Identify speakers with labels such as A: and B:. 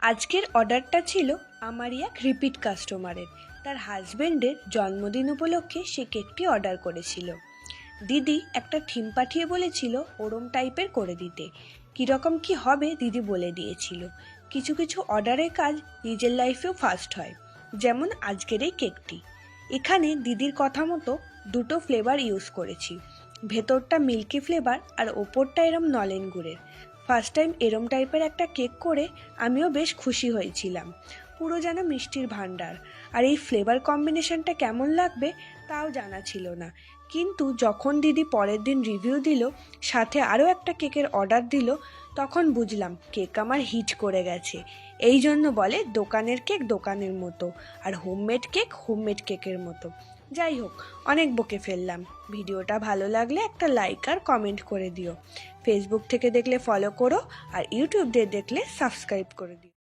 A: আজকের অর্ডারটা ছিল আমারই এক রিপিট কাস্টমারের। তার হাজবেন্ডের জন্মদিন উপলক্ষে সে কেকটি অর্ডার করেছিল। দিদি একটা থিম পাঠিয়ে বলেছিল ওরম টাইপের করে দিতে। কীরকম কি হবে দিদি বলে দিয়েছিল। কিছু কিছু অর্ডারের কাজ নিজের লাইফেও ফার্স্ট হয়, যেমন আজকের এই কেকটি। এখানে দিদির কথা মতো দুটো ফ্লেভার ইউজ করেছি, ভেতরটা মিল্কি ফ্লেভার আর ওপরটা এরম নলেন গুড়ের। ফার্স্ট টাইম এরম টাইপের একটা কেক করে আমিও বেশ খুশি হয়েছিলাম। পুরো যেন মিষ্টির ভান্ডার। আর এই ফ্লেভার কম্বিনেশনটা কেমন লাগবে তাও জানা ছিল না, কিন্তু যখন দিদি পরের দিন রিভিউ দিল, সাথে আরও একটা কেকের অর্ডার দিল, তখন বুঝলাম কেক আমার হিট করে গেছে। এই জন্য বলে দোকানের কেক দোকানের মতো, আর হোমমেড কেক হোমমেড কেকের মতো। যাই হোক, অনেক বকে ফেললাম। ভিডিওটা ভালো লাগলে একটা লাইক আর কমেন্ট করে দিও। ফেসবুক থেকে দেখলে ফলো করো, আর ইউটিউব দিয়ে দেখলে সাবস্ক্রাইব করে দিও।